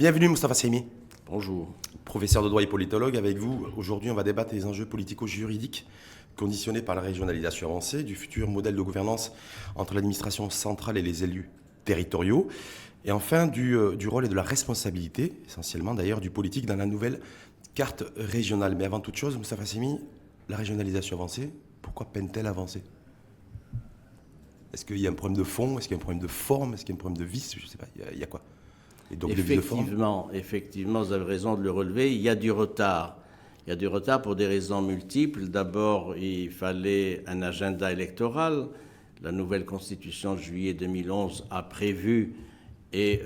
Bienvenue Moustapha Seymi, Bonjour. professeur de droit et politologue. Avec vous, aujourd'hui, on va débattre des enjeux politico-juridiques conditionnés par la régionalisation avancée, du futur modèle de gouvernance entre l'administration centrale et les élus territoriaux, et enfin du rôle et de la responsabilité, essentiellement d'ailleurs, du politique dans la nouvelle carte régionale. Mais avant toute chose, Moustapha Seymi, la régionalisation avancée, pourquoi peine-t-elle à avancer ? Est-ce qu'il y a un problème de fond ? Est-ce qu'il y a un problème de forme ? Est-ce qu'il y a un problème de vice ? Je ne sais pas, il y a quoi ? Et donc, Effectivement, vous avez raison de le relever, il y a du retard. Il y a du retard pour des raisons multiples. D'abord, il fallait un agenda électoral. La nouvelle constitution de juillet 2011 a prévu et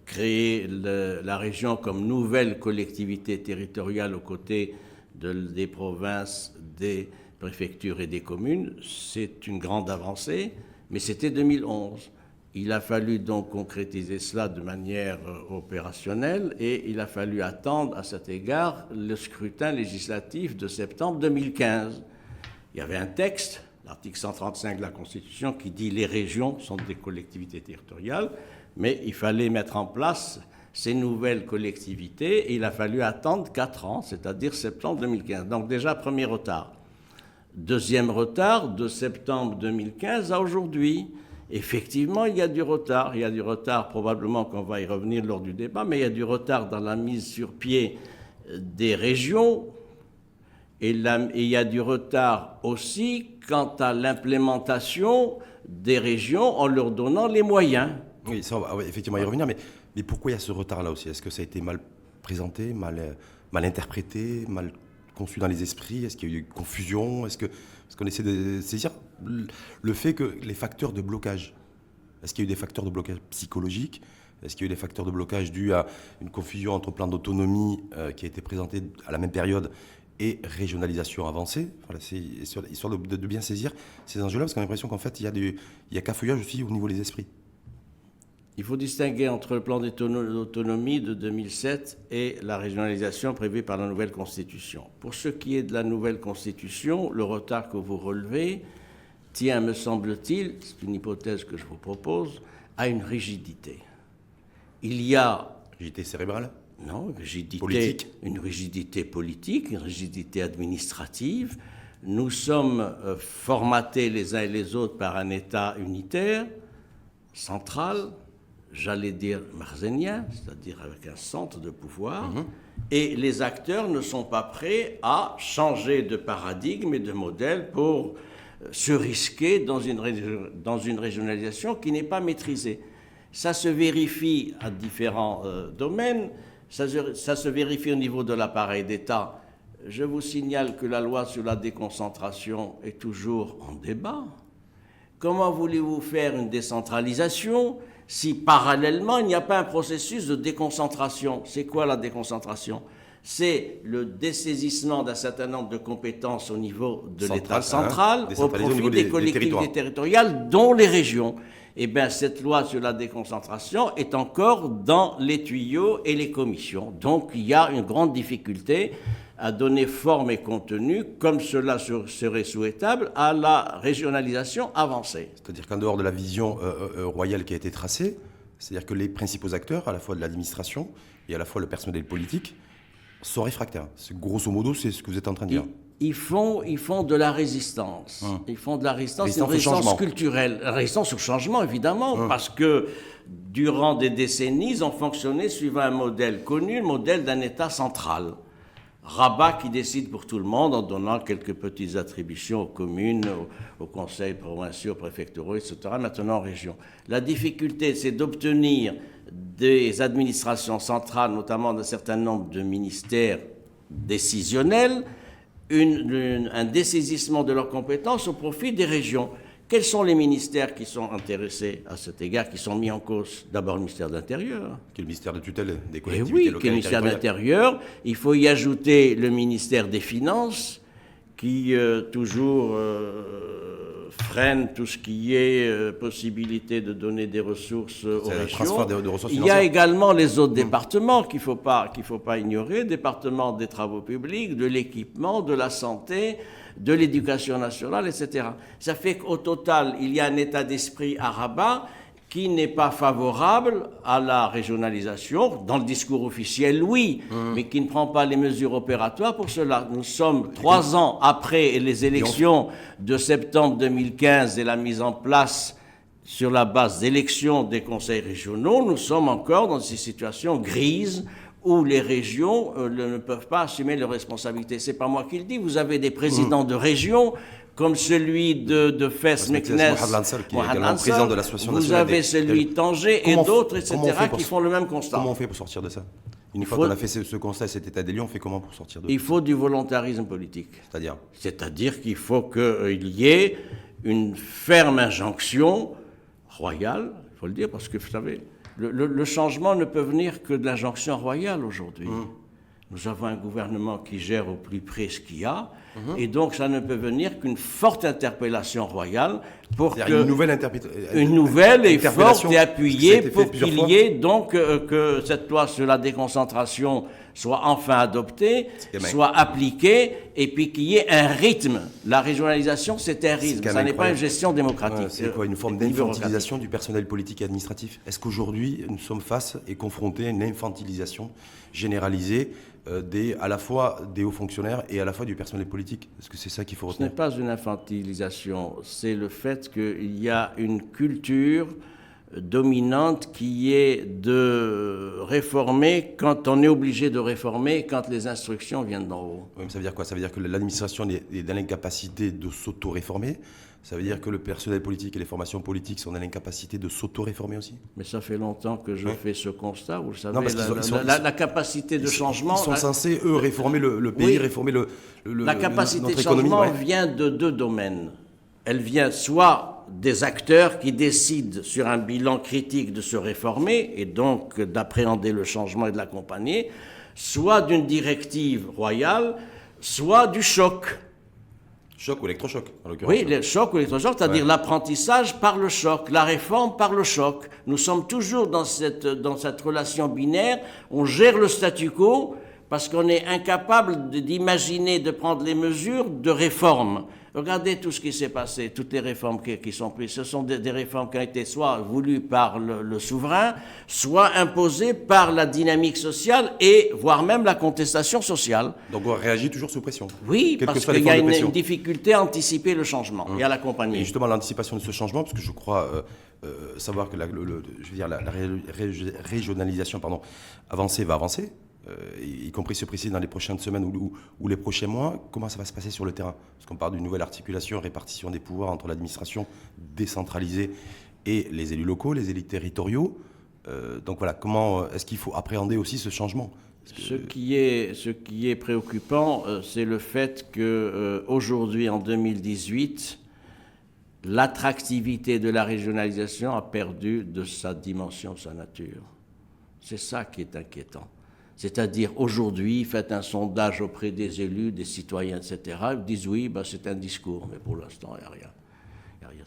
créé la région comme nouvelle collectivité territoriale aux côtés des provinces, des préfectures et des communes. C'est une grande avancée, mais c'était 2011. Il a fallu donc concrétiser cela de manière opérationnelle et il a fallu attendre à cet égard le scrutin législatif de septembre 2015. Il y avait un texte, l'article 135 de la Constitution, qui dit les régions sont des collectivités territoriales, mais il fallait mettre en place ces nouvelles collectivités et il a fallu attendre 4 ans, c'est-à-dire septembre 2015. Donc déjà, premier retard. Deuxième retard, de septembre 2015 à aujourd'hui. Effectivement, il y a du retard. Il y a du retard, probablement qu'on va y revenir lors du débat, mais il y a du retard dans la mise sur pied des régions et il y a du retard aussi quant à l'implémentation des régions en leur donnant les moyens. Oui, ça, on va effectivement y revenir, mais pourquoi il y a ce retard-là aussi ? Est-ce que ça a été mal présenté, mal interprété, mal conçu dans les esprits ? Est-ce qu'il y a eu confusion ? Est-ce qu'on essaie de saisir le fait que les facteurs de blocage, est-ce qu'il y a eu des facteurs de blocage psychologiques ? Est-ce qu'il y a eu des facteurs de blocage dus à une confusion entre plan d'autonomie qui a été présenté à la même période et régionalisation avancée ? Voilà, c'est histoire de bien saisir ces enjeux-là, parce qu'on a l'impression qu'en fait, il y a cafouillage aussi au niveau des esprits. Il faut distinguer entre le plan d'autonomie de 2007 et la régionalisation prévue par la nouvelle Constitution. Pour ce qui est de la nouvelle Constitution, le retard que vous relevez tient, me semble-t-il, c'est une hypothèse que je vous propose, à une rigidité. Il y a... Rigidité cérébrale ? Non, politique. Une rigidité politique, une rigidité administrative. Nous sommes formatés les uns et les autres par un État unitaire, central, j'allais dire marzénien, c'est-à-dire avec un centre de pouvoir, et les acteurs ne sont pas prêts à changer de paradigme et de modèle pour se risquer dans une régionalisation qui n'est pas maîtrisée. Ça se vérifie à différents domaines, ça se vérifie au niveau de l'appareil d'État. Je vous signale que la loi sur la déconcentration est toujours en débat. Comment voulez-vous faire une décentralisation si parallèlement il n'y a pas un processus de déconcentration ? C'est quoi la déconcentration ? C'est le dessaisissement d'un certain nombre de compétences au niveau de l'État central au profit des collectivités territoriales, dont les régions. Eh bien, cette loi sur la déconcentration est encore dans les tuyaux et les commissions. Donc, il y a une grande difficulté à donner forme et contenu, comme cela serait souhaitable, à la régionalisation avancée. C'est-à-dire qu'en dehors de la vision royale qui a été tracée, c'est-à-dire que les principaux acteurs, à la fois de l'administration et à la fois le personnel politique, sont réfractaires. Grosso modo, c'est ce que vous êtes en train de dire. Ils font de la résistance. Ils font de la résistance, une résistance culturelle. Résistance au changement, évidemment, parce que durant des décennies, ils ont fonctionné suivant un modèle connu, le modèle d'un État central. Rabat qui décide pour tout le monde en donnant quelques petites attributions aux communes, aux conseils provinciaux, préfectoraux, etc., maintenant en région. La difficulté, c'est d'obtenir des administrations centrales, notamment d'un certain nombre de ministères décisionnels, un dessaisissement de leurs compétences au profit des régions. Quels sont les ministères qui sont intéressés à cet égard, qui sont mis en cause ? D'abord le ministère de l'Intérieur. Qui est le ministère de tutelle des collectivités locales. Oui, qui est le ministère de l'Intérieur. Il faut y ajouter le ministère des Finances, qui toujours freine tout ce qui est possibilité de donner des ressources aux régions. Il y a également les autres départements qu'il faut pas ignorer, départements des travaux publics, de l'équipement, de la santé, de l'éducation nationale, etc. Ça fait qu'au total, il y a un état d'esprit à Rabat qui n'est pas favorable à la régionalisation. Dans le discours officiel, oui, mais qui ne prend pas les mesures opératoires pour cela. Nous sommes 3 ans après les élections de septembre 2015 et la mise en place sur la base d'élections des conseils régionaux. Nous sommes encore dans ces situations grises où les régions ne peuvent pas assumer leurs responsabilités. C'est pas moi qui le dis. Vous avez des présidents de régions comme celui de Fès-Meknès, président de l'association vous nationale avez celui de Tanger et d'autres, etc., qui font le même constat. Comment on fait pour sortir de ça? Une fois qu'on a fait ce constat, cet état des lieux, on fait comment pour sortir de ça? Il faut du volontarisme politique. C'est-à-dire qu'il faut qu'il y ait une ferme injonction royale, il faut le dire, parce que vous savez, le changement ne peut venir que de l'injonction royale aujourd'hui. Nous avons un gouvernement qui gère au plus près ce qu'il y a, et donc ça ne peut venir qu'une forte interpellation royale pour que... Une nouvelle et forte et appuyée pour qu'il y ait donc que cette loi sur la déconcentration soit enfin adoptée, soit appliquée, et puis qu'il y ait un rythme. La régionalisation, c'est un rythme, ça n'est pas une gestion démocratique. C'est quoi, une forme d'infantilisation du personnel politique et administratif? Est-ce qu'aujourd'hui, nous sommes face et confrontés à une infantilisation généralisée à la fois des hauts fonctionnaires et à la fois du personnel politique? Est-ce que c'est ça qu'il faut retenir? Ce n'est pas une infantilisation, c'est le fait qu'il y a une culture dominante qui est de réformer quand on est obligé de réformer, quand les instructions viennent d'en haut. Oui, mais ça veut dire quoi? Ça veut dire que l'administration est dans l'incapacité de s'auto-réformer? Ça veut dire que le personnel politique et les formations politiques sont dans l'incapacité de s'auto-réformer aussi? Mais ça fait longtemps que je fais ce constat, vous le savez, non, la capacité de changement... Ils sont censés, eux, réformer le pays, réformer la capacité de changement vient de 2 domaines. Elle vient soit des acteurs qui décident sur un bilan critique de se réformer et donc d'appréhender le changement et de l'accompagner, soit d'une directive royale, soit du choc. Choc ou électrochoc, en l'occurrence. Oui, le choc ou électrochoc, c'est-à-dire l'apprentissage par le choc, la réforme par le choc. Nous sommes toujours dans cette relation binaire, on gère le statu quo parce qu'on est incapable d'imaginer, de prendre les mesures de réforme. Regardez tout ce qui s'est passé, toutes les réformes qui sont prises. Ce sont des réformes qui ont été soit voulues par le souverain, soit imposées par la dynamique sociale et voire même la contestation sociale. Donc on réagit toujours sous pression. Oui, parce qu'il y a une difficulté à anticiper le changement et à l'accompagner. Et justement, l'anticipation de ce changement, parce que je crois savoir que la régionalisation avancée va avancer, y compris se préciser dans les prochaines semaines ou les prochains mois. Comment ça va se passer sur le terrain? Parce qu'on parle d'une nouvelle articulation, répartition des pouvoirs entre l'administration décentralisée et les élus locaux, les élus territoriaux. Donc voilà, comment est-ce qu'il faut appréhender aussi ce changement? Ce qui est préoccupant, c'est le fait qu'aujourd'hui, en 2018, l'attractivité de la régionalisation a perdu de sa dimension, de sa nature. C'est ça qui est inquiétant. C'est-à-dire, aujourd'hui, faites un sondage auprès des élus, des citoyens, etc. Ils disent oui, c'est un discours, mais pour l'instant, il n'y a rien.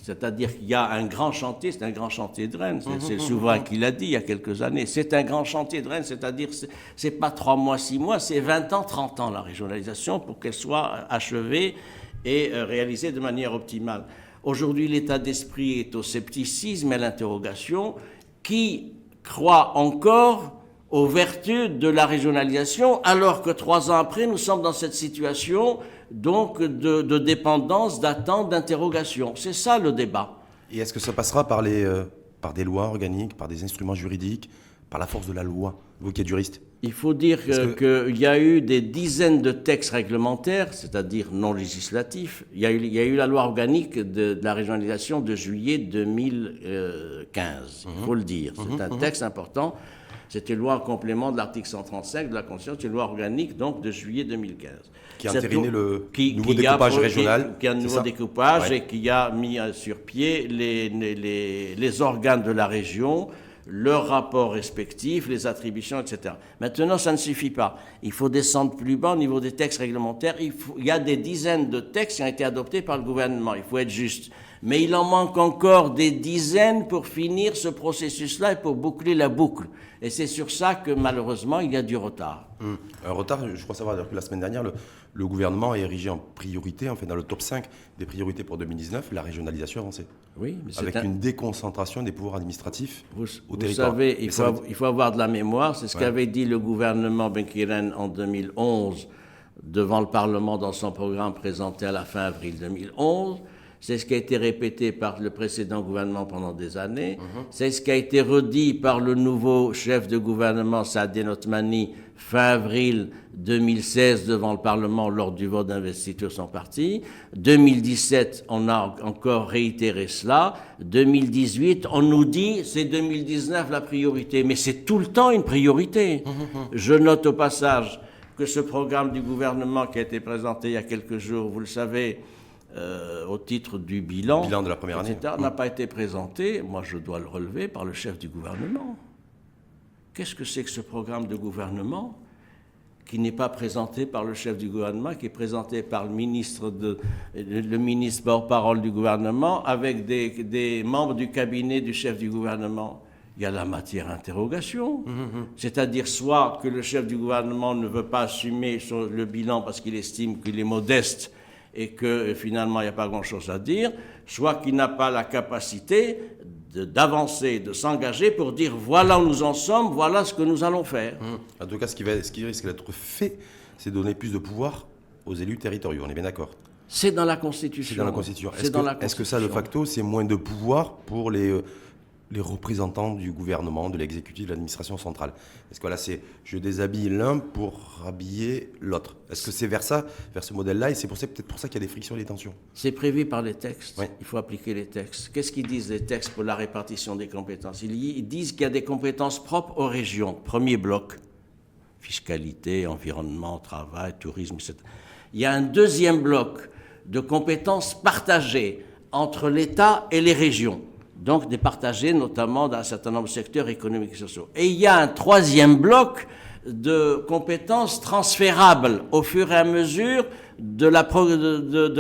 C'est-à-dire qu'il y a un grand chantier, c'est un grand chantier de Rennes, c'est le souverain qui l'a dit il y a quelques années, c'est un grand chantier de Rennes, c'est-à-dire c'est pas 3 mois, 6 mois, c'est 20 ans, 30 ans la régionalisation pour qu'elle soit achevée et réalisée de manière optimale. Aujourd'hui, l'état d'esprit est au scepticisme et à l'interrogation. Qui croit encore aux vertus de la régionalisation, alors que 3 ans après, nous sommes dans cette situation donc de dépendance, d'attente, d'interrogation. C'est ça le débat. Et est-ce que ça passera par des lois organiques, par des instruments juridiques, par la force de la loi, vous qui êtes juriste? Il faut dire qu'il y a eu des dizaines de textes réglementaires, c'est-à-dire non législatifs. Il y a eu la loi organique de la régionalisation de juillet 2015, il faut le dire. C'est un texte important. C'était une loi en complément de l'article 135 de la Constitution, c'est une loi organique donc de juillet 2015. Qui a entériné le nouveau découpage régional. Qui a un nouveau découpage et qui a mis sur pied les organes de la région, leurs rapports respectifs, les attributions, etc. Maintenant, ça ne suffit pas. Il faut descendre plus bas au niveau des textes réglementaires. Il y a des dizaines de textes qui ont été adoptés par le gouvernement. Il faut être juste. Mais il en manque encore des dizaines pour finir ce processus-là et pour boucler la boucle. Et c'est sur ça que malheureusement il y a du retard. Un retard, je crois savoir que la semaine dernière, le gouvernement a érigé en priorité, enfin dans le top 5 des priorités pour 2019, la régionalisation avancée. Oui, mais avec une déconcentration des pouvoirs administratifs au territoire. Vous savez, il faut avoir de la mémoire. C'est ce qu'avait dit le gouvernement Benkiren en 2011 devant le Parlement dans son programme présenté à la fin avril 2011. C'est ce qui a été répété par le précédent gouvernement pendant des années. C'est ce qui a été redit par le nouveau chef de gouvernement, Saadin Othmani, fin avril 2016 devant le Parlement lors du vote d'investiture de son parti. 2017, on a encore réitéré cela. 2018, on nous dit c'est 2019 la priorité. Mais c'est tout le temps une priorité. Je note au passage que ce programme du gouvernement qui a été présenté il y a quelques jours, vous le savez, au titre du bilan de la première année, n'a pas été présenté, moi je dois le relever, par le chef du gouvernement. Qu'est-ce que c'est que ce programme de gouvernement qui n'est pas présenté par le chef du gouvernement, qui est présenté par le ministre porte-parole du gouvernement avec des membres du cabinet du chef du gouvernement? Il y a la matière à interrogation. C'est-à-dire soit que le chef du gouvernement ne veut pas assumer le bilan parce qu'il estime qu'il est modeste et que finalement il n'y a pas grand-chose à dire, soit qu'il n'a pas la capacité d'avancer, de s'engager pour dire voilà où nous en sommes, voilà ce que nous allons faire. En tout cas, ce qui risque d'être fait, c'est donner plus de pouvoir aux élus territoriaux, on est bien d'accord? C'est dans la Constitution. C'est dans la Constitution. Est-ce que ça, de facto, c'est moins de pouvoir pour les représentants du gouvernement, de l'exécutif, de l'administration centrale? Est-ce que là, c'est je déshabille l'un pour habiller l'autre? Est-ce que c'est vers ça, vers ce modèle-là, et c'est peut-être pour ça qu'il y a des frictions et des tensions? C'est prévu par les textes. Oui. Il faut appliquer les textes. Qu'est-ce qu'ils disent les textes pour la répartition des compétences? Ils disent qu'il y a des compétences propres aux régions. Premier bloc, fiscalité, environnement, travail, tourisme, etc. Il y a un deuxième bloc de compétences partagées entre l'État et les régions. Donc départagés notamment dans un certain nombre de secteurs économiques et sociaux. Et il y a un troisième bloc de compétences transférables au fur et à mesure de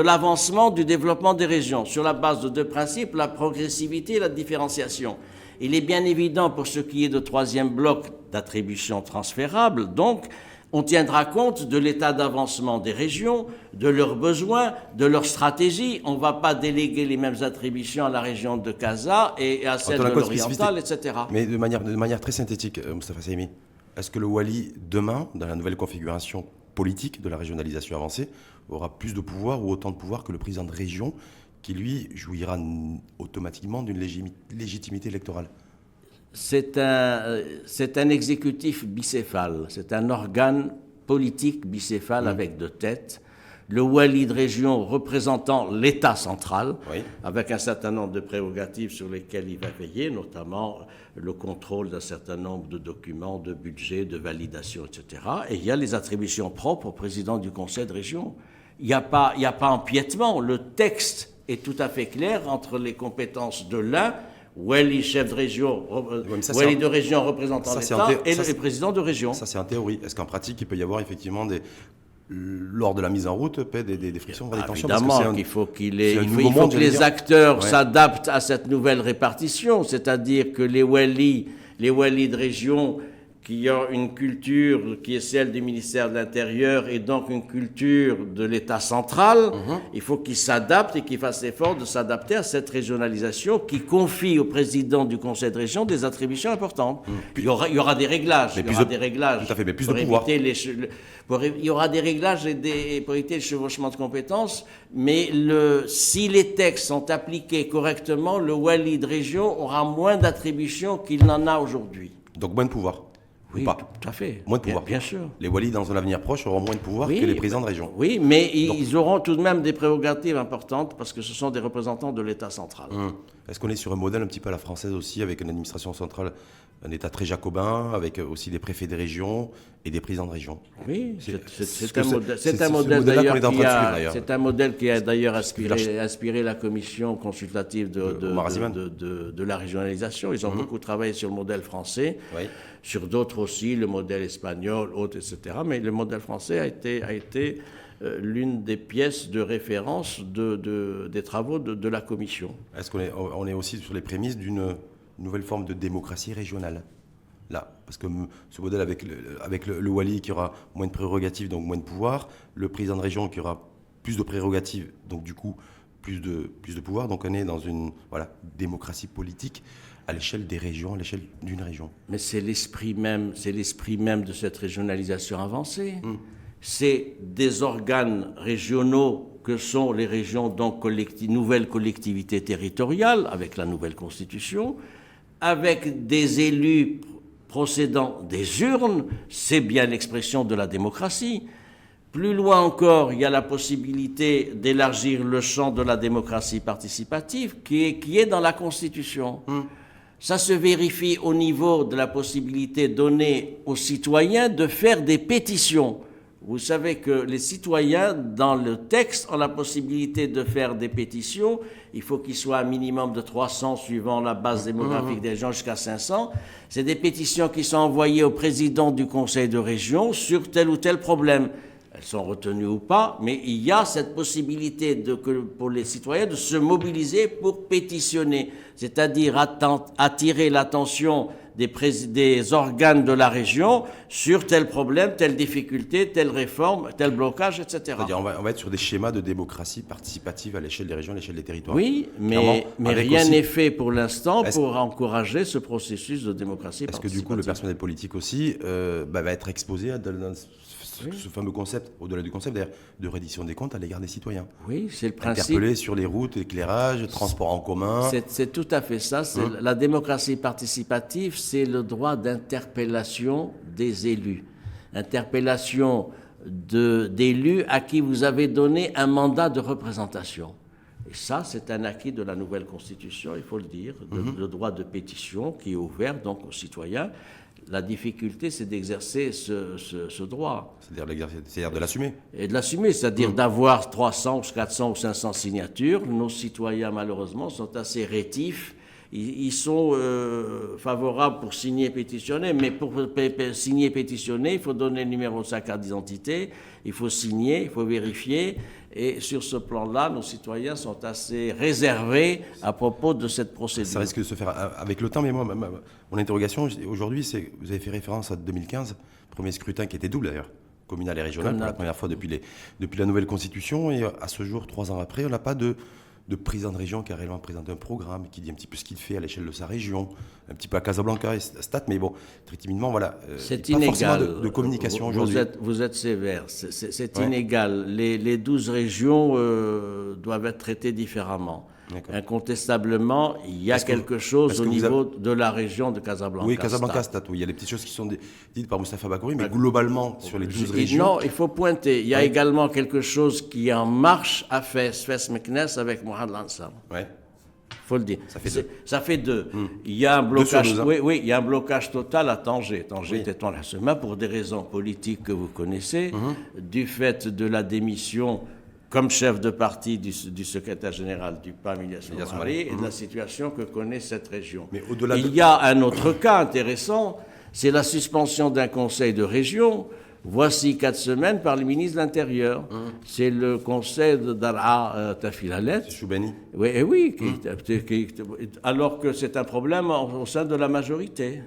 l'avancement du développement des régions, sur la base de deux principes, la progressivité et la différenciation. Il est bien évident pour ce qui est de troisième bloc d'attribution transférable, donc, on tiendra compte de l'état d'avancement des régions, de leurs besoins, de leur stratégie. On ne va pas déléguer les mêmes attributions à la région de Casa et à celle de l'Oriental, etc. Mais de manière très synthétique, Moustapha Saimi, est-ce que le Wali, demain, dans la nouvelle configuration politique de la régionalisation avancée, aura plus de pouvoir ou autant de pouvoir que le président de région, qui, lui, jouira automatiquement d'une légitimité électorale? C'est un exécutif bicéphale, c'est un organe politique bicéphale avec deux têtes. Le wali de région représentant l'État central, avec un certain nombre de prérogatives sur lesquelles il va veiller, notamment le contrôle d'un certain nombre de documents, de budget, de validation, etc. Et il y a les attributions propres au président du conseil de région. Il n'y a pas empiètement. Le texte est tout à fait clair entre les compétences de l'un, Wali, chef de région, Wali de région représentant l'État, et le président de région. Ça, c'est en théorie. Est-ce qu'en pratique, il peut y avoir effectivement lors de la mise en route, des frictions, des tensions? Évidemment qu'il faut que les acteurs s'adaptent à cette nouvelle répartition, c'est-à-dire que les Wali de région qui ont une culture qui est celle du ministère de l'Intérieur et donc une culture de l'État central, il faut qu'ils s'adaptent et qu'ils fassent l'effort de s'adapter à cette régionalisation qui confie au président du conseil de région des attributions importantes. Il y aura des réglages. Tout à fait, mais plus de pouvoir. Il y aura des réglages pour éviter le chevauchement de compétences, mais si les textes sont appliqués correctement, le Wali de région aura moins d'attributions qu'il n'en a aujourd'hui. Donc moins de pouvoir? Oui, tout à fait. Moins de pouvoir. Bien sûr. Les Walis, dans un avenir proche, auront moins de pouvoir que les présidents de région. Oui, mais ils auront tout de même des prérogatives importantes parce que ce sont des représentants de l'État central. Est-ce qu'on est sur un modèle un petit peu à la française aussi, avec une administration centrale un État très jacobin, avec aussi des préfets de région et des présidents de région. Oui, C'est c'est un ce modèle modèle-là d'ailleurs qu'on est en train de suivre, d'ailleurs. c'est un modèle qui a d'ailleurs inspiré la commission consultative de la régionalisation. Ils ont beaucoup travaillé sur le modèle français, Oui. sur d'autres aussi, le modèle espagnol, autres, etc. Mais le modèle français a été l'une des pièces de référence des travaux de la commission. Est-ce on est aussi sur les prémices d'une nouvelle forme de démocratie régionale? Là, parce que ce modèle avec le Wali qui aura moins de prérogatives, donc moins de pouvoir, le président de région qui aura plus de prérogatives, donc du coup plus de pouvoir, donc on est dans une démocratie politique à l'échelle des régions, à l'échelle d'une région. Mais c'est l'esprit même de cette régionalisation avancée. C'est des organes régionaux que sont les régions, donc nouvelles collectivités territoriales, avec la nouvelle constitution, avec des élus procédant des urnes, c'est bien l'expression de la démocratie. Plus loin encore, il y a la possibilité d'élargir le champ de la démocratie participative qui est dans la Constitution. Ça se vérifie au niveau de la possibilité donnée aux citoyens de faire des pétitions. Vous savez que les citoyens, dans le texte, ont la possibilité de faire des pétitions. Il faut qu'il soit un minimum de 300 suivant la base démographique des gens jusqu'à 500. C'est des pétitions qui sont envoyées au président du conseil de région sur tel ou tel problème. Elles sont retenues ou pas, mais il y a cette possibilité pour les citoyens de se mobiliser pour pétitionner, c'est-à-dire attirer l'attention des organes de la région sur tel problème, telle difficulté, telle réforme, tel blocage, etc. C'est-à-dire on va être sur des schémas de démocratie participative à l'échelle des régions, à l'échelle des territoires. Oui, mais rien n'est fait pour l'instant pour encourager ce processus de démocratie participative. Est-ce que du coup le personnel politique aussi va être exposé à ce fameux concept, au-delà du concept d'ailleurs, de reddition des comptes à l'égard des citoyens? Oui, c'est le principe. Interpellés sur les routes, éclairage, transport en commun. C'est tout à fait ça. La démocratie participative, c'est le droit d'interpellation des élus. Interpellation d'élus à qui vous avez donné un mandat de représentation. Et ça, c'est un acquis de la nouvelle Constitution, il faut le dire, le droit de pétition qui est ouvert donc aux citoyens. La difficulté, c'est d'exercer ce droit. C'est-à-dire de l'assumer. Et de l'assumer, c'est-à-dire d'avoir 300 ou 400 ou 500 signatures. Nos citoyens, malheureusement, sont assez rétifs. Ils sont favorables pour signer et pétitionner, mais pour signer et pétitionner, il faut donner le numéro de sa carte d'identité, il faut signer, il faut vérifier. Et sur ce plan-là, nos citoyens sont assez réservés à propos de cette procédure. Ça risque de se faire avec le temps, mais moi, mon interrogation aujourd'hui, c'est vous avez fait référence à 2015, premier scrutin qui était double d'ailleurs, communal et régional, pour la première fois depuis la nouvelle Constitution. Et à ce jour, 3 ans après, on n'a pas de président de région qui a réellement présenté un programme, qui dit un petit peu ce qu'il fait à l'échelle de sa région, un petit peu à Casablanca et Stade, mais bon, très timidement, voilà. C'est inégal. Pas forcément de communication aujourd'hui. Vous êtes sévère, c'est inégal. Les 12 régions doivent être traitées différemment. Incontestablement, il y a quelque chose au niveau de la région de Casablanca. Oui, Casablanca, Stade, oui. Il y a des petites choses qui sont dites par Moustapha Bakouri, mais globalement, sur les 12 régions... Non, il faut pointer. Il y a également quelque chose qui est en marche à Fès Meknès avec Mohamed Lansam. Oui. Il faut le dire. Ça fait deux. Il y a un blocage, il y a un blocage total à Tanger. Tanger était en la pour des raisons politiques que vous connaissez, du fait de la démission comme chef de parti du secrétaire général du PAM, Ilyas Omari, et de la situation que connaît cette région. Mais il y a un autre cas intéressant, c'est la suspension d'un conseil de région, voici 4 semaines, par le ministre de l'Intérieur. C'est le conseil de Dar'a Tafilalet. C'est Choubani. Oui, alors que c'est un problème au sein de la majorité.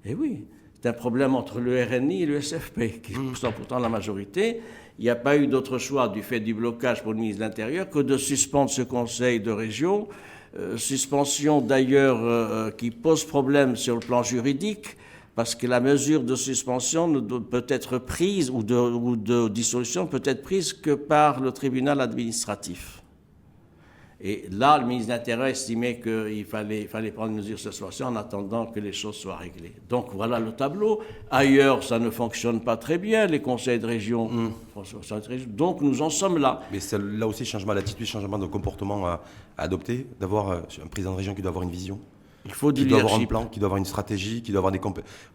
Et oui, c'est un problème entre le RNI et le SFP, qui sont pourtant la majorité. Il n'y a pas eu d'autre choix du fait du blocage pour le ministre de l'Intérieur que de suspendre ce conseil de région. Suspension d'ailleurs qui pose problème sur le plan juridique, parce que la mesure de suspension ne peut être prise ou de dissolution peut être prise que par le tribunal administratif. Et là, le ministre de l'Intérieur estimait qu'il fallait prendre une mesure cette fois-ci en attendant que les choses soient réglées. Donc voilà le tableau. Ailleurs, ça ne fonctionne pas très bien, les conseils de région. Donc nous en sommes là. Mais c'est là aussi changement d'attitude, changement de comportement à adopter, d'avoir un président de région qui doit avoir une vision. Il faut du qui doit avoir un leadership. plan, qui doit avoir une stratégie, qui doit avoir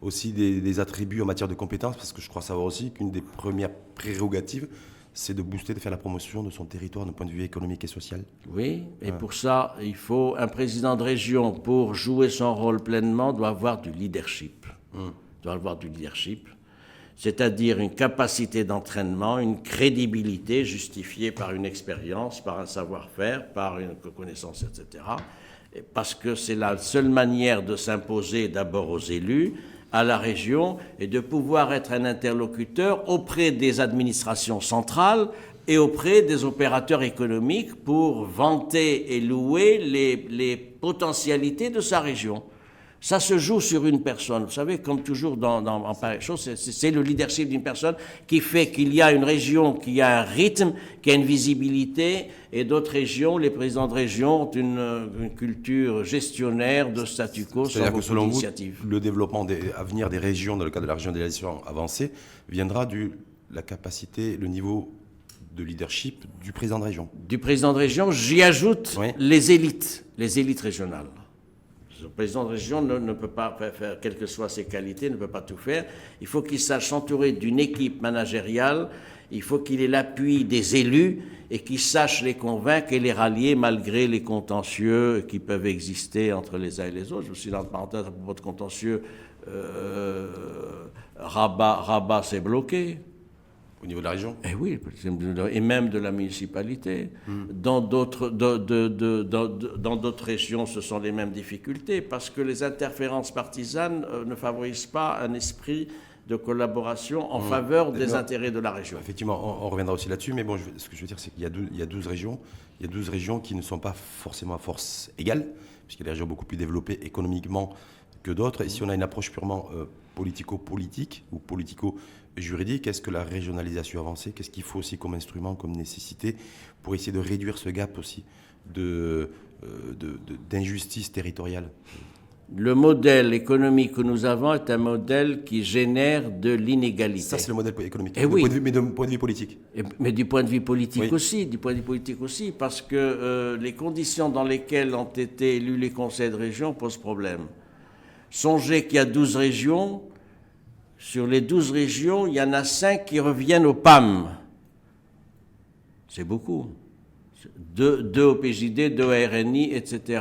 aussi des attributs en matière de compétences, parce que je crois savoir aussi qu'une des premières prérogatives, c'est de booster, de faire la promotion de son territoire d'un point de vue économique et social. Oui, et pour ça, il faut un président de région, pour jouer son rôle pleinement, doit avoir du leadership. Doit avoir du leadership, c'est-à-dire une capacité d'entraînement, une crédibilité justifiée par une expérience, par un savoir-faire, par une connaissance, etc. Parce que c'est la seule manière de s'imposer d'abord aux élus, à la région, et de pouvoir être un interlocuteur auprès des administrations centrales et auprès des opérateurs économiques pour vanter et louer les potentialités de sa région. Ça se joue sur une personne. Vous savez, comme toujours en pareille chose, c'est le leadership d'une personne qui fait qu'il y a une région qui a un rythme, qui a une visibilité, et d'autres régions, les présidents de région ont une culture gestionnaire de statu quo sans C'est-à-dire que beaucoup selon vous, d'initiative. le développement à venir des régions, dans le cadre de la régionalisation avancée, viendra de la capacité, le niveau de leadership du président de région. Du président de région, j'y ajoute Oui. les élites régionales. Le président de région ne peut pas faire, quelles que soient ses qualités, ne peut pas tout faire. Il faut qu'il sache s'entourer d'une équipe managériale, il faut qu'il ait l'appui des élus et qu'il sache les convaincre et les rallier malgré les contentieux qui peuvent exister entre les uns et les autres. Je me suis dans le parenthèse à propos de contentieux, Rabat s'est bloqué. Au niveau de la région? Eh oui, et même de la municipalité. Dans d'autres régions, ce sont les mêmes difficultés, parce que les interférences partisanes ne favorisent pas un esprit de collaboration en faveur des intérêts de la région. Effectivement, on reviendra aussi là-dessus, mais bon, ce que je veux dire, c'est qu'il y a 12 régions. Il y a 12 régions qui ne sont pas forcément à force égale, puisqu'il y a des régions beaucoup plus développées économiquement que d'autres. Et si on a une approche purement politico-politique ou politico-juridique, est-ce que la régionalisation avancée, qu'est-ce qu'il faut aussi comme instrument, comme nécessité, pour essayer de réduire ce gap aussi d'injustice territoriale? Le modèle économique que nous avons est un modèle qui génère de l'inégalité. Ça, c'est le modèle économique. Eh oui. Mais d'un point de vue politique. Mais du point de vue politique Oui. aussi, parce que les conditions dans lesquelles ont été élus les conseils de région posent problème. Songez qu'il y a 12 régions. Sur les 12 régions, il y en a 5 qui reviennent au PAM. C'est beaucoup. 2 au PJD, 2 à RNI, etc.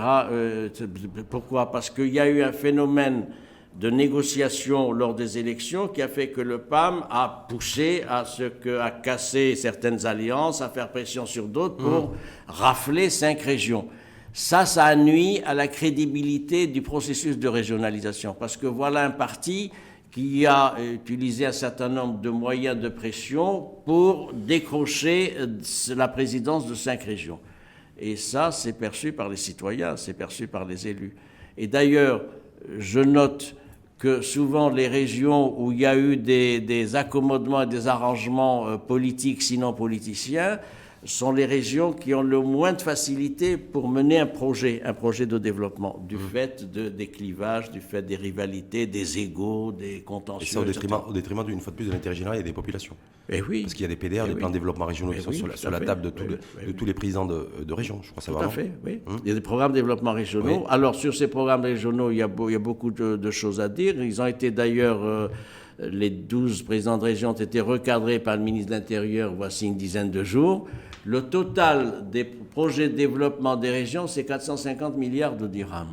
Pourquoi? Parce qu'il y a eu un phénomène de négociation lors des élections qui a fait que le PAM a poussé à casser certaines alliances, à faire pression sur d'autres pour rafler 5 régions. Ça a nui à la crédibilité du processus de régionalisation. Parce que voilà un parti qui a utilisé un certain nombre de moyens de pression pour décrocher la présidence de 5 régions. Et ça, c'est perçu par les citoyens, c'est perçu par les élus. Et d'ailleurs, je note que souvent les régions où il y a eu des accommodements et des arrangements politiques, sinon politiciens, sont les régions qui ont le moins de facilité pour mener un projet de développement, du fait des clivages, du fait des rivalités, des égos, des contentieux. Et ça au détriment d'une fois de plus de l'intérêt général et des populations. Et oui. Parce qu'il y a des PDR, des plans de développement régionaux qui sont sur la table de tous les présidents de région, je crois Tout savoir. à fait, oui. Il y a des programmes de développement régionaux. Oui. Alors, sur ces programmes régionaux, il y a beaucoup de choses à dire. Ils ont été d'ailleurs, les 12 présidents de région ont été recadrés par le ministre de l'Intérieur voici une dizaine de jours. Le total des projets de développement des régions, c'est 450 milliards de dirhams.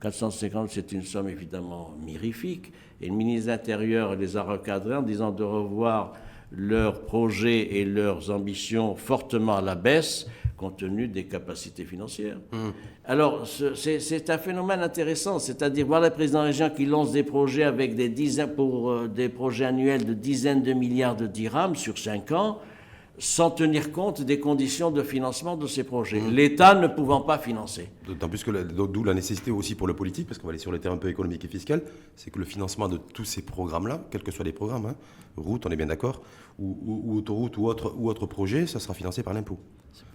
450, c'est une somme évidemment mirifique. Et le ministre de l'Intérieur les a recadrés en disant de revoir leurs projets et leurs ambitions fortement à la baisse, compte tenu des capacités financières. Alors, c'est un phénomène intéressant, c'est-à-dire voir les présidents de région qui lancent des projets avec des projets annuels de dizaines de milliards de dirhams sur 5 ans, sans tenir compte des conditions de financement de ces projets. L'État ne pouvant pas financer. D'autant plus que d'où la nécessité aussi pour le politique, parce qu'on va aller sur le terrain un peu économique et fiscal, c'est que le financement de tous ces programmes-là, quels que soient les programmes, route, on est bien d'accord, ou autoroute ou autre projet, ça sera financé par l'impôt.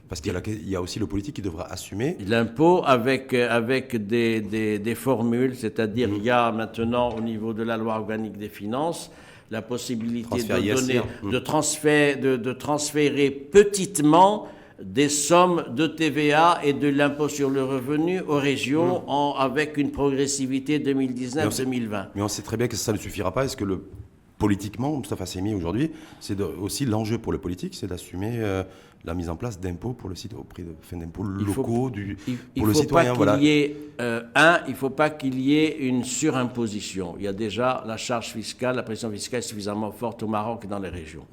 Parce qu'il y a aussi le politique qui devra assumer. L'impôt avec des formules, c'est-à-dire il y a maintenant au niveau de la loi organique des finances la possibilité de transférer petitement des sommes de TVA et de l'impôt sur le revenu aux régions avec une progressivité 2019-2020. Mais on sait très bien que ça ne suffira pas. Est-ce que politiquement, Moustapha Seymi aujourd'hui, c'est aussi l'enjeu pour le politique, c'est d'assumer la mise en place d'impôts pour le site au prix d'impôts locaux pour le citoyen. Il ne faut pas qu'il y ait une surimposition. Il y a déjà la charge fiscale, la pression fiscale suffisamment forte au Maroc et dans les régions.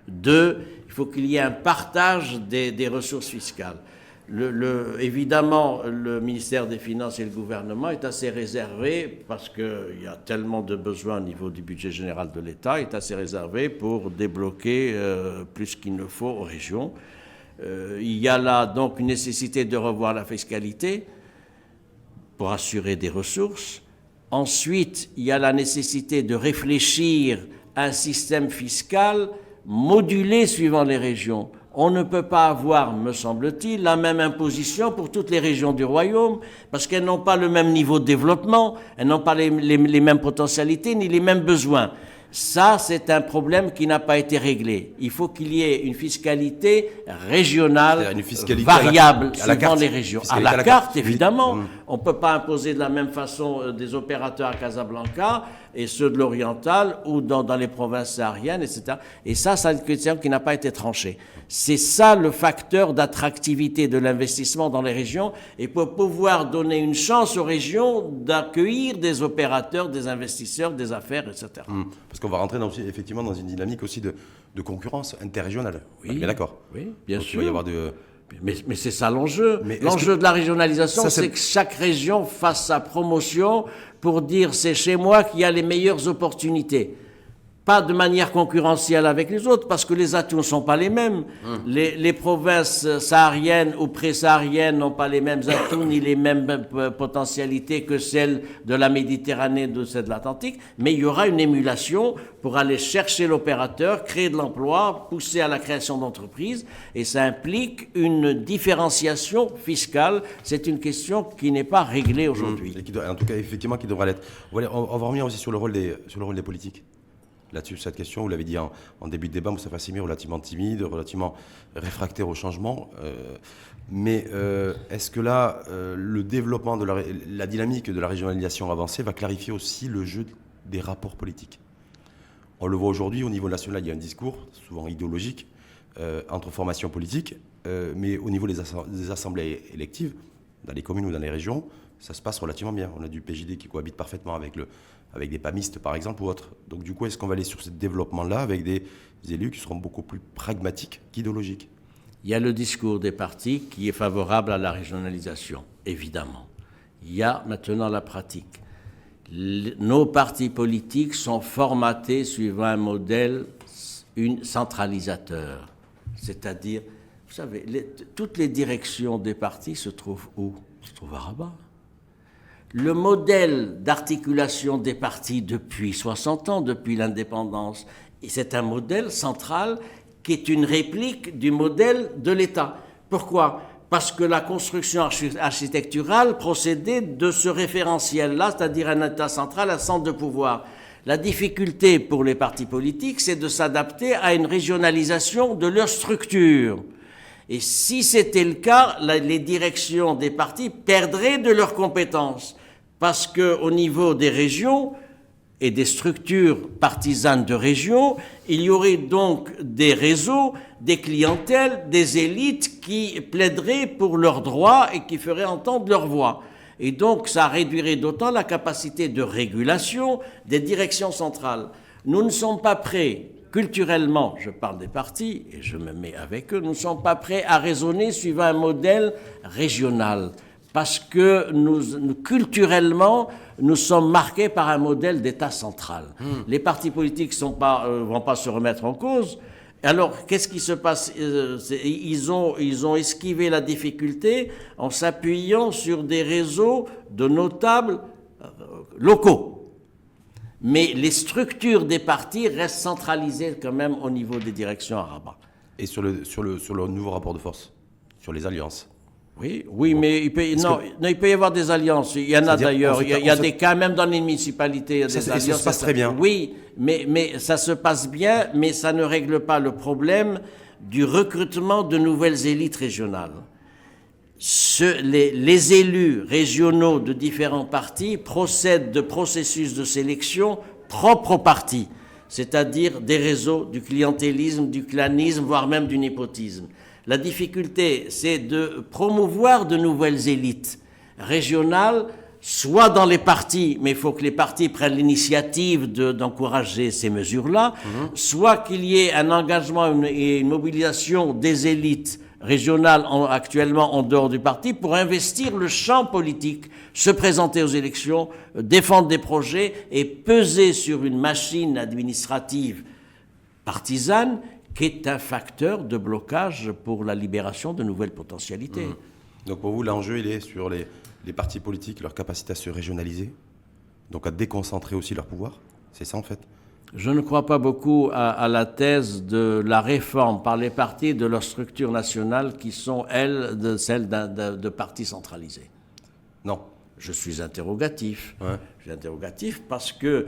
2, il faut qu'il y ait un partage des ressources fiscales. Évidemment, le ministère des Finances et le gouvernement est assez réservé, parce qu'il y a tellement de besoins au niveau du budget général de l'État, est assez réservé pour débloquer plus qu'il ne faut aux régions. Il y a là donc une nécessité de revoir la fiscalité pour assurer des ressources. Ensuite, il y a la nécessité de réfléchir à un système fiscal modulé suivant les régions. On ne peut pas avoir, me semble-t-il, la même imposition pour toutes les régions du royaume, parce qu'elles n'ont pas le même niveau de développement, elles n'ont pas les mêmes potentialités ni les mêmes besoins. Ça, c'est un problème qui n'a pas été réglé. Il faut qu'il y ait une fiscalité régionale, variable, suivant les régions. À la carte, évidemment. On ne peut pas imposer de la même façon des opérateurs à Casablanca et ceux de l'Oriental ou dans les provinces sahariennes, etc. Et ça, c'est une question qui n'a pas été tranchée. C'est ça le facteur d'attractivité de l'investissement dans les régions, et pour pouvoir donner une chance aux régions d'accueillir des opérateurs, des investisseurs, des affaires, etc. Parce qu'on va rentrer effectivement dans une dynamique aussi de concurrence interrégionale. Oui, bien d'accord. Oui, bien sûr. Il va y avoir Mais c'est ça l'enjeu. L'enjeu de la régionalisation, c'est que chaque région fasse sa promotion pour dire c'est chez moi qu'il y a les meilleures opportunités. Pas de manière concurrentielle avec les autres, parce que les atouts ne sont pas les mêmes. Les provinces sahariennes ou pré-sahariennes n'ont pas les mêmes atouts ni les mêmes potentialités que celles de la Méditerranée, de celles de l'Atlantique, mais il y aura une émulation pour aller chercher l'opérateur, créer de l'emploi, pousser à la création d'entreprises, et ça implique une différenciation fiscale. C'est une question qui n'est pas réglée aujourd'hui. En tout cas, effectivement, qui devra l'être. On va revenir aussi sur le rôle des politiques. Là-dessus, cette question, vous l'avez dit en début de débat, Moustapha Seymi, relativement timide, relativement réfractaire au changement. Mais est-ce que là, le développement de la dynamique de la régionalisation avancée va clarifier aussi le jeu des rapports politiques? On le voit aujourd'hui, au niveau national, il y a un discours, souvent idéologique, entre formations politiques, mais au niveau des assemblées électives, dans les communes ou dans les régions, ça se passe relativement bien. On a du PJD qui cohabite parfaitement avec des PAMistes, par exemple, ou autres. Donc, du coup, est-ce qu'on va aller sur ce développement-là avec des élus qui seront beaucoup plus pragmatiques qu'idéologiques? Il y a le discours des partis qui est favorable à la régionalisation, évidemment. Il y a maintenant la pratique. Nos partis politiques sont formatés suivant un modèle centralisateur. C'est-à-dire, vous savez, toutes les directions des partis se trouvent où? Se trouvent à Rabat. Le modèle d'articulation des partis depuis 60 ans, depuis l'indépendance, c'est un modèle central qui est une réplique du modèle de l'État. Pourquoi? Parce que la construction architecturale procédait de ce référentiel-là, c'est-à-dire un État central, un centre de pouvoir. La difficulté pour les partis politiques, c'est de s'adapter à une régionalisation de leur structure. Et si c'était le cas, les directions des partis perdraient de leurs compétences. Parce qu'au niveau des régions et des structures partisanes de régions, il y aurait donc des réseaux, des clientèles, des élites qui plaideraient pour leurs droits et qui feraient entendre leur voix. Et donc, ça réduirait d'autant la capacité de régulation des directions centrales. Nous ne sommes pas prêts, culturellement, je parle des partis, et je me mets avec eux, nous ne sommes pas prêts à raisonner suivant un modèle régional. Parce que culturellement, nous sommes marqués par un modèle d'État central. Les partis politiques ne vont pas se remettre en cause. Alors, qu'est-ce qui se passe? Ils ont esquivé la difficulté en s'appuyant sur des réseaux de notables locaux. Mais les structures des partis restent centralisées quand même au niveau des directions à Rabat. Et sur le nouveau rapport de force, sur les alliances? Oui, mais il peut y avoir des alliances. Il y en a d'ailleurs. Il y a des cas, même dans les municipalités, il y a des alliances. Ça se passe très bien. Oui, mais ça se passe bien, mais ça ne règle pas le problème du recrutement de nouvelles élites régionales. Les élus régionaux de différents partis procèdent de processus de sélection propres aux partis, c'est-à-dire des réseaux, du clientélisme, du clanisme, voire même du népotisme. La difficulté, c'est de promouvoir de nouvelles élites régionales, soit dans les partis, mais il faut que les partis prennent l'initiative d'encourager ces mesures-là, soit qu'il y ait un engagement et une mobilisation des élites régionales actuellement en dehors du parti pour investir le champ politique, se présenter aux élections, défendre des projets et peser sur une machine administrative partisane qui est un facteur de blocage pour la libération de nouvelles potentialités. Donc pour vous, l'enjeu, il est sur les partis politiques, leur capacité à se régionaliser, donc à déconcentrer aussi leur pouvoir. C'est ça en fait. Je ne crois pas beaucoup à la thèse de la réforme par les partis de leur structure nationale qui sont, elles, celles de partis centralisés. Non. Je suis interrogatif. Ouais. Je suis interrogatif parce que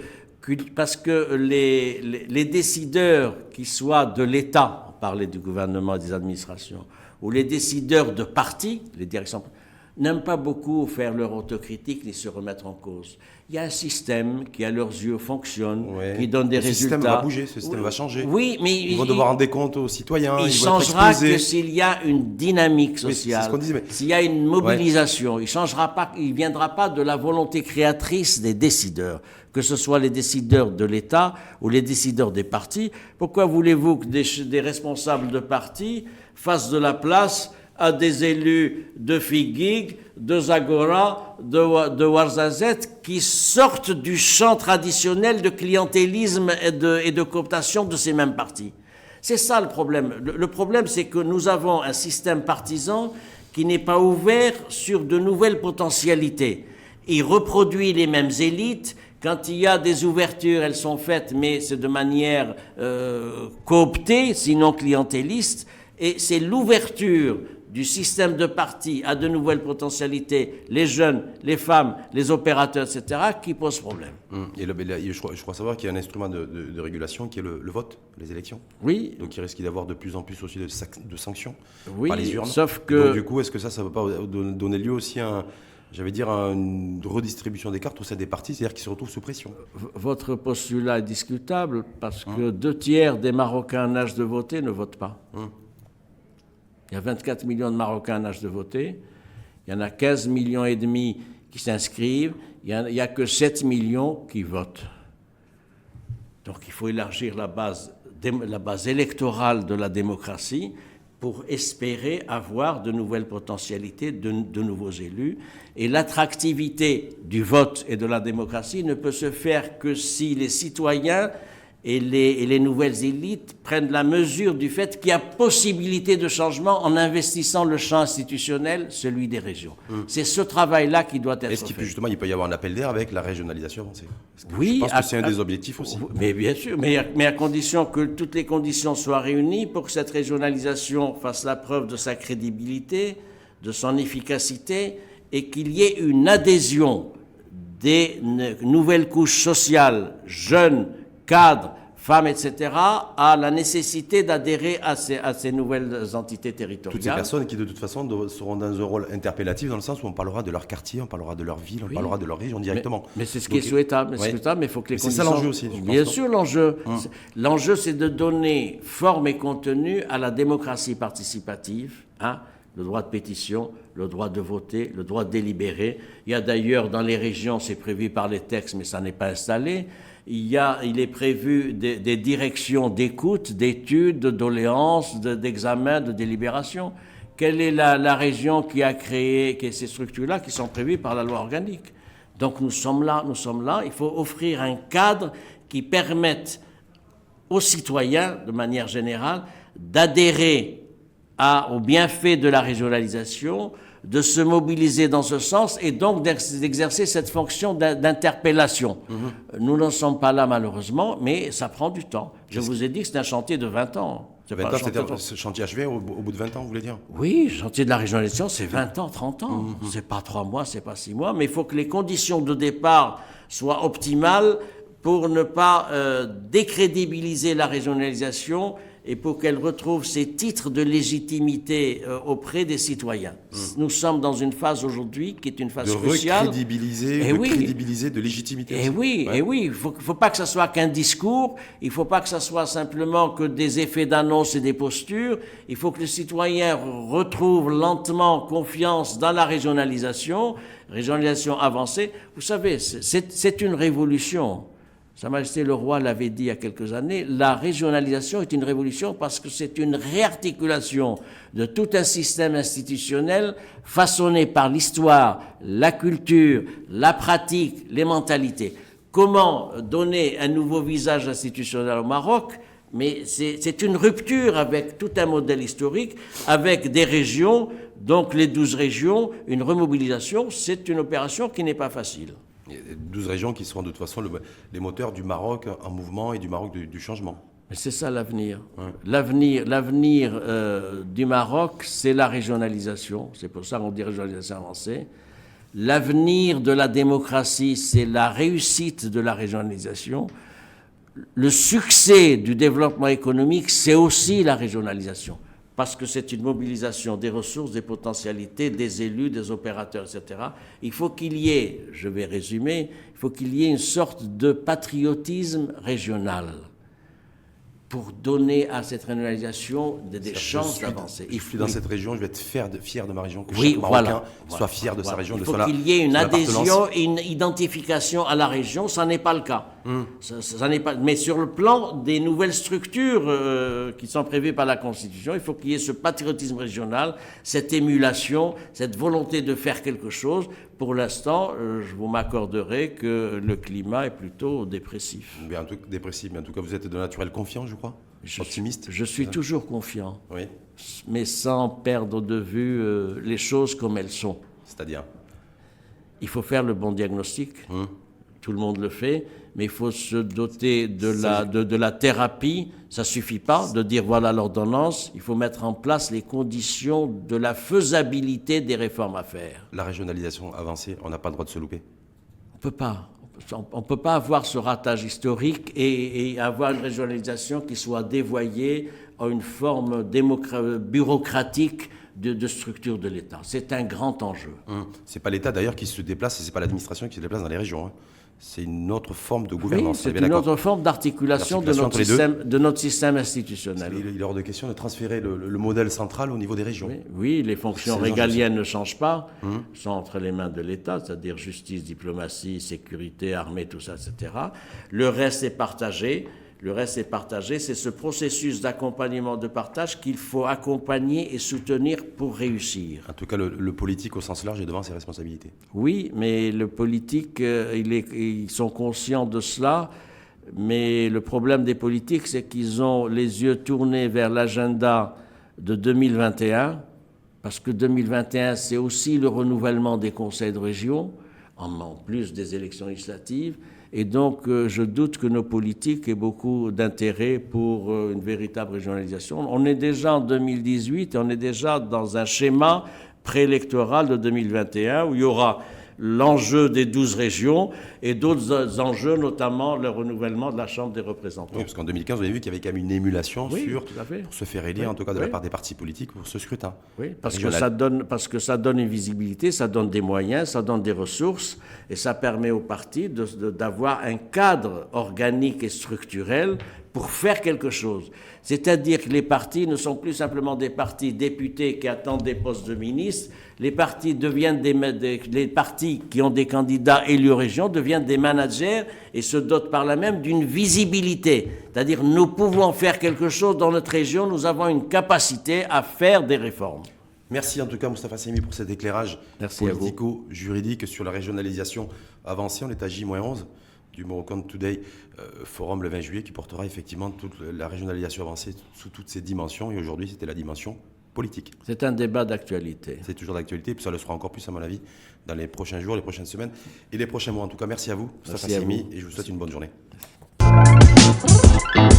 les décideurs, qui soient de l'État, on parlait du gouvernement et des administrations, ou les décideurs de partis, les directions, n'aiment pas beaucoup faire leur autocritique ni se remettre en cause. Il y a un système qui, à leurs yeux, fonctionne, qui donne des résultats. Ce système va bouger, ce système va changer. Oui, mais ils vont devoir rendre des comptes aux citoyens. Il changera que s'il y a une dynamique sociale, c'est ce qu'on disait, s'il y a une mobilisation. Il changera pas, il viendra pas de la volonté créatrice des décideurs, que ce soit les décideurs de l'État ou les décideurs des partis. Pourquoi voulez-vous que des responsables de partis fassent de la place à des élus de Figuig, de Zagora, de Ouarzazate, qui sortent du champ traditionnel de clientélisme et de cooptation de ces mêmes partis? C'est ça le problème. Le problème, c'est que nous avons un système partisan qui n'est pas ouvert sur de nouvelles potentialités. Il reproduit les mêmes élites. Quand il y a des ouvertures, elles sont faites, mais c'est de manière cooptée, sinon clientéliste. Et c'est l'ouverture du système de partis à de nouvelles potentialités, les jeunes, les femmes, les opérateurs, etc., qui pose problème. Et je crois savoir qu'il y a un instrument de régulation qui est le vote, les élections. Oui. Donc il risque d'y avoir de plus en plus aussi de sanctions Oui, par les urnes. sauf que... Donc du coup, est-ce que ça ne va pas donner lieu aussi à une redistribution des cartes au sein des partis, c'est-à-dire qu'ils se retrouvent sous pression? Votre postulat est discutable parce que 2/3 des Marocains en âge de voter ne votent pas. Il y a 24 millions de Marocains en âge de voter. Il y en a 15,5 millions qui s'inscrivent. Il n'y a que 7 millions qui votent. Donc il faut élargir la base électorale de la démocratie pour espérer avoir de nouvelles potentialités, de nouveaux élus. Et l'attractivité du vote et de la démocratie ne peut se faire que si les citoyens et les nouvelles élites prennent la mesure du fait qu'il y a possibilité de changement en investissant le champ institutionnel, celui des régions. C'est ce travail-là qui doit être fait. Justement, il peut y avoir un appel d'air avec la régionalisation avancée? Oui. Je pense que c'est un des objectifs aussi. Mais bien sûr, mais à condition que toutes les conditions soient réunies pour que cette régionalisation fasse la preuve de sa crédibilité, de son efficacité, et qu'il y ait une adhésion des nouvelles couches sociales, jeunes, cadres, femmes, etc., à la nécessité d'adhérer à ces nouvelles entités territoriales. Toutes ces personnes qui, de toute façon, seront dans un rôle interpellatif, dans le sens où on parlera de leur quartier, on parlera de leur ville, on parlera de leur région directement. Mais c'est ce qui est souhaitable, mais il faut que les conditions... C'est ça l'enjeu aussi, je pense. Bien sûr, l'enjeu. L'enjeu, c'est de donner forme et contenu à la démocratie participative, le droit de pétition, le droit de voter, le droit de délibérer. Il y a d'ailleurs, dans les régions, c'est prévu par les textes, mais ça n'est pas installé. Il est prévu des directions d'écoute, d'études, de doléances, d'examen, de délibération. Quelle est la région qui a créé ces structures-là qui sont prévues par la loi organique? Donc nous sommes là. Il faut offrir un cadre qui permette aux citoyens, de manière générale, d'adhérer aux bienfaits de la régionalisation, de se mobiliser dans ce sens et donc d'exercer cette fonction d'interpellation. Nous n'en sommes pas là malheureusement, mais ça prend du temps. Je vous ai dit que c'est un chantier de 20 ans. 20 ans, c'est-à-dire ce chantier achevé au bout de 20 ans, vous voulez dire? Oui, le chantier de la régionalisation, c'est 20 ans, 30 ans. C'est pas 3 mois, c'est pas 6 mois, mais il faut que les conditions de départ soient optimales pour ne pas décrédibiliser la régionalisation et pour qu'elle retrouve ses titres de légitimité auprès des citoyens. Nous sommes dans une phase aujourd'hui qui est une phase cruciale. Crédibiliser de légitimité. Et oui, il faut pas que ça soit qu'un discours, il faut pas que ça soit simplement que des effets d'annonce et des postures, il faut que le citoyen retrouve lentement confiance dans la régionalisation avancée. Vous savez, c'est une révolution. Sa Majesté le Roi l'avait dit il y a quelques années, la régionalisation est une révolution parce que c'est une réarticulation de tout un système institutionnel façonné par l'histoire, la culture, la pratique, les mentalités. Comment donner un nouveau visage institutionnel au Maroc? Mais c'est une rupture avec tout un modèle historique, avec des régions, donc les 12 régions, une remobilisation, c'est une opération qui n'est pas facile. 12 régions qui seront de toute façon les moteurs du Maroc en mouvement et du Maroc du changement. Mais c'est ça l'avenir. Ouais. L'avenir du Maroc, c'est la régionalisation. C'est pour ça qu'on dit régionalisation avancée. L'avenir de la démocratie, c'est la réussite de la régionalisation. Le succès du développement économique, c'est aussi la régionalisation. Parce que c'est une mobilisation des ressources, des potentialités, des élus, des opérateurs, etc. Il faut qu'il y ait, je vais résumer, il faut qu'il y ait une sorte de patriotisme régional pour donner à cette régionalisation des chances d'avancer. Je suis dans cette région, je vais être fier de ma région, que chaque Marocain soit fier de sa région. Il faut qu'il y ait une adhésion et une identification à la région, ça n'est pas le cas. Ça n'est pas, mais sur le plan des nouvelles structures qui sont prévues par la Constitution, il faut qu'il y ait ce patriotisme régional, cette émulation, cette volonté de faire quelque chose. Pour l'instant, je vous m'accorderai que le climat est plutôt dépressif. Mais en tout cas, vous êtes de naturel confiant, je crois, optimiste. Je suis toujours confiant, oui. Mais sans perdre de vue les choses comme elles sont. C'est-à-dire? Il faut faire le bon diagnostic. Tout le monde le fait, mais il faut se doter de la thérapie. Ça ne suffit pas de dire voilà l'ordonnance. Il faut mettre en place les conditions de la faisabilité des réformes à faire. La régionalisation avancée, on n'a pas le droit de se louper. On ne peut pas avoir ce ratage historique et avoir une régionalisation qui soit dévoyée à une forme bureaucratique de structure de l'État. C'est un grand enjeu. C'est pas l'État d'ailleurs qui se déplace, et c'est pas l'administration qui se déplace dans les régions. C'est une autre forme de gouvernance. Oui, c'est une autre forme d'articulation de notre système institutionnel. Il est hors de question de transférer le modèle central au niveau des régions. Oui, les fonctions régaliennes ne changent pas, sont entre les mains de l'État, c'est-à-dire justice, diplomatie, sécurité, armée, tout ça, etc. Le reste est partagé. C'est ce processus d'accompagnement, de partage qu'il faut accompagner et soutenir pour réussir. En tout cas, le politique au sens large est devant ses responsabilités. Oui, mais le politique, ils sont conscients de cela, mais le problème des politiques, c'est qu'ils ont les yeux tournés vers l'agenda de 2021, parce que 2021, c'est aussi le renouvellement des conseils de région, en plus des élections législatives. Et donc, je doute que nos politiques aient beaucoup d'intérêt pour une véritable régionalisation. On est déjà en 2018 et on est déjà dans un schéma préélectoral de 2021 où il y aura l'enjeu des 12 régions et d'autres enjeux, notamment le renouvellement de la Chambre des représentants. Oui, parce qu'en 2015, vous avez vu qu'il y avait quand même une émulation pour se faire élire, en tout cas de la part des partis politiques, pour ce scrutin. Oui, parce que ça donne une visibilité, ça donne des moyens, ça donne des ressources, et ça permet aux partis d'avoir un cadre organique et structurel pour faire quelque chose. C'est-à-dire que les partis ne sont plus simplement des partis députés qui attendent des postes de ministres. Les partis deviennent les partis qui ont des candidats élus aux régions deviennent des managers et se dotent par là même d'une visibilité. C'est-à-dire nous pouvons faire quelque chose dans notre région, nous avons une capacité à faire des réformes. Merci en tout cas Moustapha Saimi pour cet éclairage politico-juridique sur la régionalisation avancée. On est à J-11 du Moroccan Today Forum le 20 juillet qui portera effectivement toute la régionalisation avancée sous toutes ses dimensions. Et aujourd'hui, c'était la dimension politique. C'est un débat d'actualité. C'est toujours d'actualité, et puis ça le sera encore plus à mon avis dans les prochains jours, les prochaines semaines et les prochains mois. En tout cas, merci à vous, Moustapha Saimi, et je vous souhaite une bonne journée. Merci.